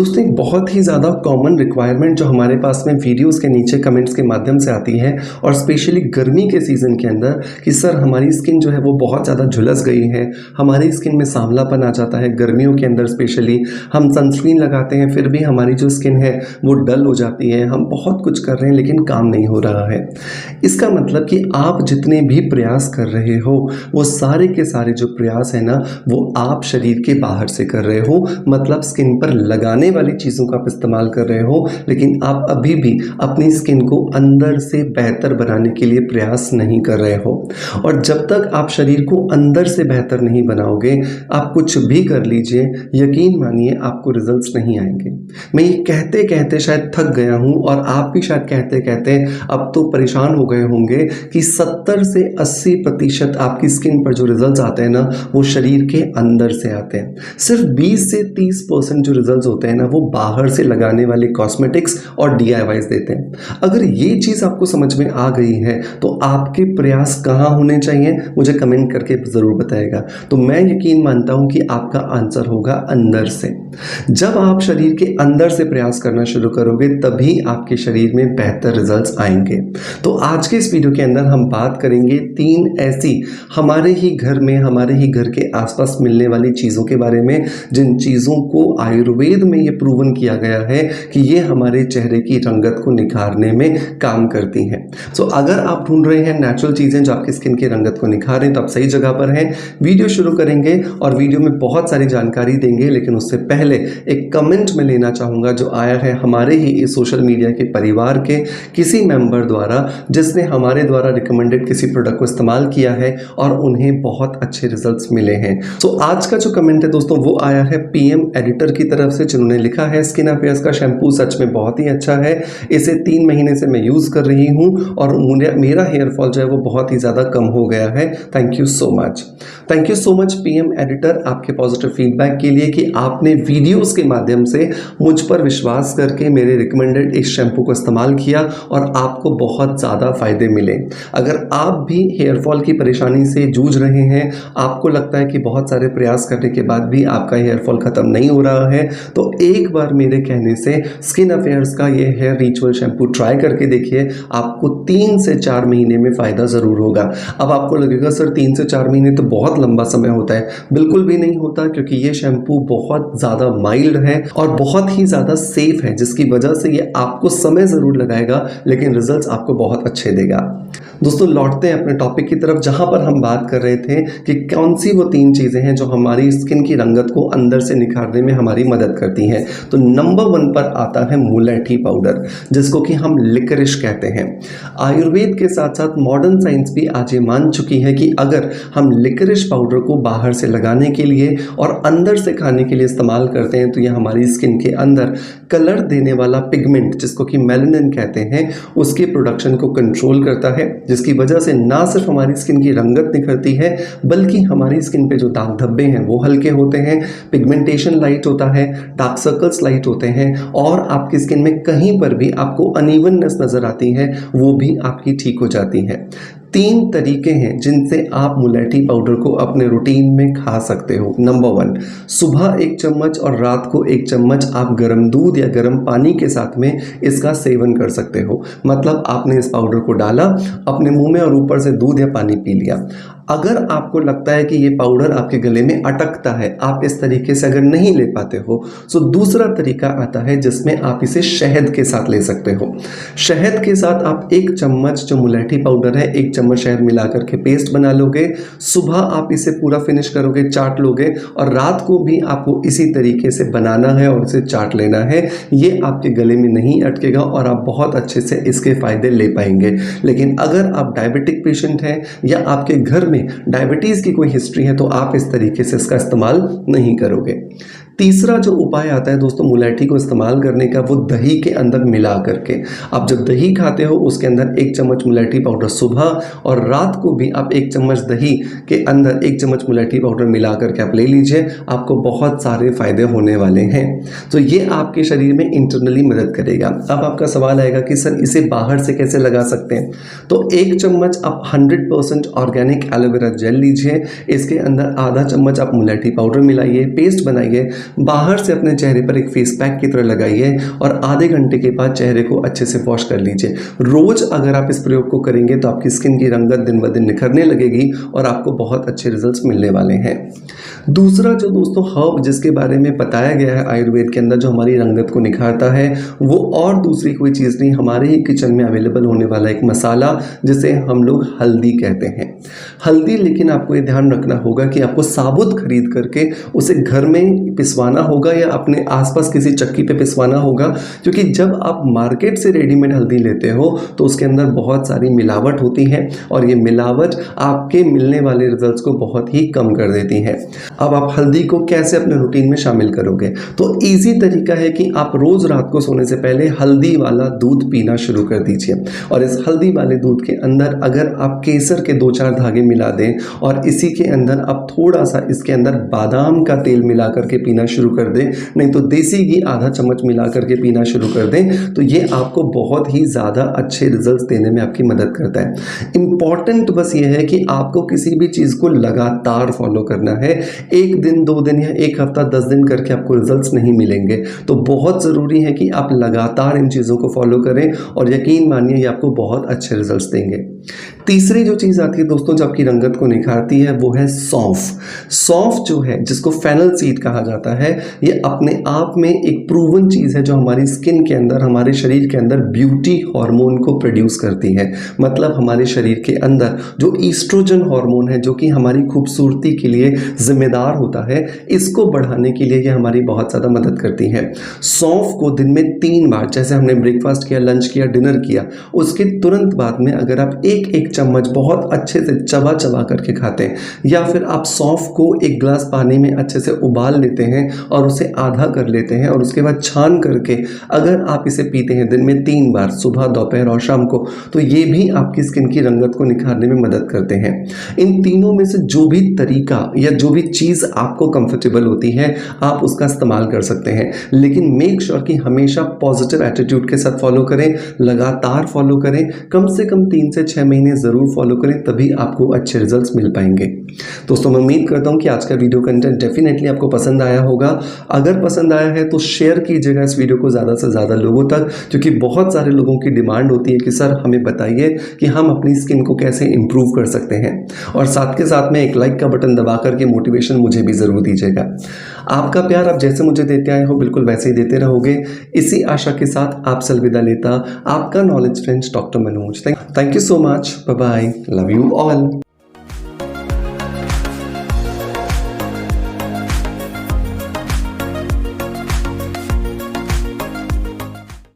दोस्तों एक बहुत ही ज़्यादा कॉमन रिक्वायरमेंट जो हमारे पास में वीडियोस के नीचे कमेंट्स के माध्यम से आती है और स्पेशली गर्मी के सीज़न के अंदर कि सर हमारी स्किन जो है वो बहुत ज़्यादा झुलस गई है, हमारी स्किन में सांवलापन आ जाता है गर्मियों के अंदर। स्पेशली हम सनस्क्रीन लगाते हैं फिर भी हमारी जो स्किन है वो डल हो जाती है, हम बहुत कुछ कर रहे हैं लेकिन काम नहीं हो रहा है। इसका मतलब कि आप जितने भी प्रयास कर रहे हो वो सारे के सारे जो प्रयास है ना वो आप शरीर के बाहर से कर रहे हो, मतलब स्किन पर लगाने वाली चीज़ों का आप इस्तेमाल कर रहे हो, लेकिन आप अभी भी अपनी स्किन को अंदर से बेहतर बनाने के लिए प्रयास नहीं कर रहे हो। और जब तक आप शरीर को अंदर से बेहतर नहीं बनाओगे, आप कुछ भी कर लीजिए, यकीन मानिए आपको रिजल्ट्स नहीं आएंगे। मैं ये कहते कहते शायद थक गया हूँ और आप भी शायद कहते कहते अब तो परेशान हो गए होंगे कि 70 से 80% आपकी स्किन पर जो रिजल्ट्स आते हैं ना वो शरीर के अंदर से आते हैं। सिर्फ 20 से 30% जो रिजल्ट्स होते हैं ना वो बाहर से लगाने वाले कॉस्मेटिक्स और DIYs देते हैं। अगर ये चीज़ आपको समझ में आ गई है तो आपके प्रयास कहाँ होने चाहिए मुझे कमेंट करके ज़रूर बताएगा। तो मैं यकीन मानता हूँ कि आपका आंसर होगा अंदर से। जब आप शरीर के अंदर से प्रयास करना शुरू करोगे तभी आपके शरीर में बेहतर रिजल्ट्स आएंगे। तो आज के इस वीडियो के अंदर हम बात करेंगे 3 ऐसी हमारे ही घर में, हमारे ही घर के आसपास मिलने वाली चीज़ों के बारे में, जिन चीज़ों को आयुर्वेद में ये प्रूवन किया गया है कि ये हमारे चेहरे की रंगत को निखारने में काम करती हैं। सो अगर आप ढूंढ रहे हैं नेचुरल चीज़ें जो आपकी स्किन की रंगत को निखारें तो आप सही जगह पर हैं। वीडियो शुरू करेंगे और वीडियो में बहुत सारी जानकारी देंगे, लेकिन उससे पहले एक कमेंट में लेना चाहूँगा जो आया है हमारे ही इस सोशल मीडिया के परिवार के किसी मेंबर द्वारा, जिसने हमारे द्वारा रिकमेंडेड किसी प्रोडक्ट को इस्तेमाल किया है और उन्हें बहुत अच्छे रिजल्ट्स मिले हैं। सो आज का जो कमेंट है दोस्तों वो आया है PM एडिटर की तरफ से, जिन्होंने लिखा है स्किन अफेयर्स का शैम्पू सच में बहुत ही अच्छा है, इसे 3 महीने से मैं यूज़ कर रही हूँ और मेरा हेयर फॉल जो है वो बहुत ही ज़्यादा कम हो गया है। Thank you so much. Thank you so much PM editor आपके पॉजिटिव फीडबैक के लिए कि आपने वीडियोस के माध्यम से मुझ पर विश्वास करके मेरे रिकमेंडेड इस शैम्पू को इस्तेमाल किया और आपको बहुत ज़्यादा फ़ायदे मिले। अगर आप भी हेयर फॉल की परेशानी से जूझ रहे हैं, आपको लगता है कि बहुत सारे प्रयास करने के बाद भी आपका हेयर फॉल ख़त्म नहीं हो रहा है, तो एक बार मेरे कहने से स्किन अफेयर्स का ये हेयर रिचुअल शैम्पू ट्राई करके देखिए, आपको 3 से 4 महीने में फ़ायदा ज़रूर होगा। अब आपको लगेगा सर 3 से 4 महीने तो बहुत लंबा समय होता है। बिल्कुल भी नहीं होता, क्योंकि ये शैम्पू बहुत ज़्यादा माइल्ड है और बहुत ही ज़्यादा सेफ है, जिसकी वजह से ये आपको समय ज़रूर लगाएगा लेकिन रिजल्ट्स आपको बहुत अच्छे देगा। दोस्तों लौटते हैं अपने टॉपिक की तरफ, जहाँ पर हम बात कर रहे थे कि कौन सी वो 3 चीज़ें हैं जो हमारी स्किन की रंगत को अंदर से निखारने में हमारी मदद करती हैं। तो नंबर 1 पर आता है मुलेठी पाउडर, जिसको कि हम लिकरिश कहते हैं। आयुर्वेद के साथ साथ मॉडर्न साइंस भी आज ये मान चुकी है कि अगर हम लिकरिश पाउडर को बाहर से लगाने के लिए और अंदर से खाने के लिए इस्तेमाल करते हैं तो ये हमारी स्किन के अंदर कलर देने वाला पिगमेंट, जिसको कि मेलानिन कहते हैं, उसके प्रोडक्शन को कंट्रोल करता है, जिसकी वजह से ना सिर्फ हमारी स्किन की रंगत निखरती है बल्कि हमारी स्किन पे जो दाग धब्बे हैं वो हल्के होते हैं, पिगमेंटेशन लाइट होता है, डार्क सर्कल्स लाइट होते हैं और आपकी स्किन में कहीं पर भी आपको अनइवननेस नज़र आती है वो भी आपकी ठीक हो जाती है। 3 तरीके हैं जिनसे आप मुलेठी पाउडर को अपने रूटीन में खा सकते हो। नंबर 1, सुबह 1 चम्मच और रात को 1 चम्मच आप गर्म दूध या गर्म पानी के साथ में इसका सेवन कर सकते हो। मतलब आपने इस पाउडर को डाला, अपने मुंह में और ऊपर से दूध या पानी पी लिया। अगर आपको लगता है कि ये पाउडर आपके गले में अटकता है, आप इस तरीके से अगर नहीं ले पाते हो, तो दूसरा तरीका आता है जिसमें आप इसे शहद के साथ ले सकते हो। शहद के साथ आप 1 चम्मच जो मुलेठी पाउडर है 1 चम्मच शहद मिला करके पेस्ट बना लोगे। सुबह आप इसे पूरा फिनिश करोगे, चाट लोगे और रात को भी आपको इसी तरीके से बनाना है और इसे चाट लेना है। ये आपके गले में नहीं अटकेगा और आप बहुत अच्छे से इसके फायदे ले पाएंगे। लेकिन अगर आप डायबिटिक पेशेंट हैं या आपके घर में डायबिटीज की कोई हिस्ट्री है तो आप इस तरीके से इसका इस्तेमाल नहीं करोगे। तीसरा जो उपाय आता है दोस्तों मुलेठी को इस्तेमाल करने का, वो दही के अंदर मिला करके। आप जब दही खाते हो उसके अंदर 1 चम्मच मुलेठी पाउडर सुबह और रात को भी आप 1 चम्मच दही के अंदर 1 चम्मच मुलेठी पाउडर मिला करके आप ले लीजिए, आपको बहुत सारे फायदे होने वाले हैं। तो ये आपके शरीर में इंटरनली मदद करेगा। अब आपका सवाल आएगा कि सर इसे बाहर से कैसे लगा सकते हैं? तो 1 चम्मच आप 100% ऑर्गेनिक एलोवेरा जेल लीजिए, इसके अंदर आधा चम्मच आप मुलेठी पाउडर मिलाइए, पेस्ट बनाइए, बाहर से अपने चेहरे पर एक फेस पैक की तरह लगाइए और आधे घंटे के बाद चेहरे को अच्छे से वॉश कर लीजिए। रोज अगर आप इस प्रयोग को करेंगे तो आपकी स्किन की रंगत दिन ब दिन निखरने लगेगी और आपको बहुत अच्छे रिजल्ट्स मिलने वाले हैं। दूसरा जो दोस्तों हर्ब जिसके बारे में बताया गया है आयुर्वेद के अंदर जो हमारी रंगत को निखारता है, वो और दूसरी कोई चीज़ नहीं, हमारे ही किचन में अवेलेबल होने वाला एक मसाला जिसे हम लोग हल्दी कहते हैं। हल्दी, लेकिन आपको ये ध्यान रखना होगा कि आपको साबुत खरीद करके उसे घर में पिसवाना होगा या अपने आसपास किसी चक्की पे पिसवाना होगा, क्योंकि जब आप मार्केट से रेडीमेड हल्दी लेते हो तो उसके अंदर बहुत सारी मिलावट होती है और ये मिलावट आपके मिलने वाले रिजल्ट्स को बहुत ही कम कर देती है। अब आप हल्दी को कैसे अपने रूटीन में शामिल करोगे? तो इजी तरीका है कि आप रोज रात को सोने से पहले हल्दी वाला दूध पीना शुरू कर दीजिए और इस हल्दी वाले दूध के अंदर अगर आप केसर के 2-4 धागे मिला दें और इसी के अंदर आप थोड़ा सा इसके अंदर बादाम का तेल मिला करके पीना शुरू कर दें, नहीं तो देसी घी आधा चम्मच मिला करके पीना शुरू कर दें, तो ये आपको बहुत ही ज़्यादा अच्छे रिजल्ट्स देने में आपकी मदद करता है। इम्पॉर्टेंट बस ये है कि आपको किसी भी चीज़ को लगातार फॉलो करना है। एक दिन 2 दिन या 1 हफ्ता 10 दिन करके आपको रिजल्ट्स नहीं मिलेंगे, तो बहुत ज़रूरी है कि आप लगातार इन चीज़ों को फॉलो करें और यकीन मानिए ये आपको बहुत अच्छे रिजल्ट्स देंगे। तीसरी जो चीज़ आती है दोस्तों जो आपकी रंगत को निखारती है वो है सौंफ। सौंफ जो है, जिसको फेनल सीड कहा जाता है, ये अपने आप में एक प्रूवन चीज़ है जो हमारी स्किन के अंदर, हमारे शरीर के अंदर ब्यूटी हार्मोन को प्रोड्यूस करती है। मतलब हमारे शरीर के अंदर जो ईस्ट्रोजन हार्मोन है जो कि हमारी खूबसूरती के लिए जिम्मेदार होता है, इसको बढ़ाने के लिए ये हमारी बहुत ज़्यादा मदद करती है। सौंफ को दिन में 3 बार, जैसे हमने ब्रेकफास्ट किया, लंच किया, डिनर किया, उसके तुरंत बाद में अगर आप एक चम्मच बहुत अच्छे से चबा चबा करके खाते हैं, या फिर आप सौंफ को 1 गिलास पानी में अच्छे से उबाल लेते हैं और उसे आधा कर लेते हैं और उसके बाद छान करके अगर आप इसे पीते हैं दिन में 3 बार, सुबह, दोपहर और शाम को, तो ये भी आपकी स्किन की रंगत को निखारने में मदद करते हैं। इन तीनों में से जो भी तरीका या जो भी चीज़ आपको कंफर्टेबल होती है आप उसका इस्तेमाल कर सकते हैं, लेकिन मेक श्योर कि हमेशा पॉजिटिव एटीट्यूड के साथ फॉलो करें, लगातार फॉलो करें, कम से कम 3 से 6 महीने ज़रूर फॉलो करें, तभी आपको अच्छे रिजल्ट्स मिल पाएंगे। दोस्तों मैं उम्मीद करता हूं कि आज का वीडियो कंटेंट डेफिनेटली आपको पसंद आया होगा। अगर पसंद आया है तो शेयर कीजिएगा इस वीडियो को ज़्यादा से ज़्यादा लोगों तक, क्योंकि बहुत सारे लोगों की डिमांड होती है कि सर हमें बताइए कि हम अपनी स्किन को कैसे इंप्रूव कर सकते हैं, और साथ के साथ में एक लाइक का बटन दबा करके मोटिवेशन मुझे भी ज़रूर दीजिएगा। आपका प्यार आप जैसे मुझे देते आए हो बिल्कुल वैसे ही देते रहोगे, इसी आशा के साथ आपसे अलविदा लेता आपका knowledge friends doctor Manoj. Thank you so much, bye bye, love you all.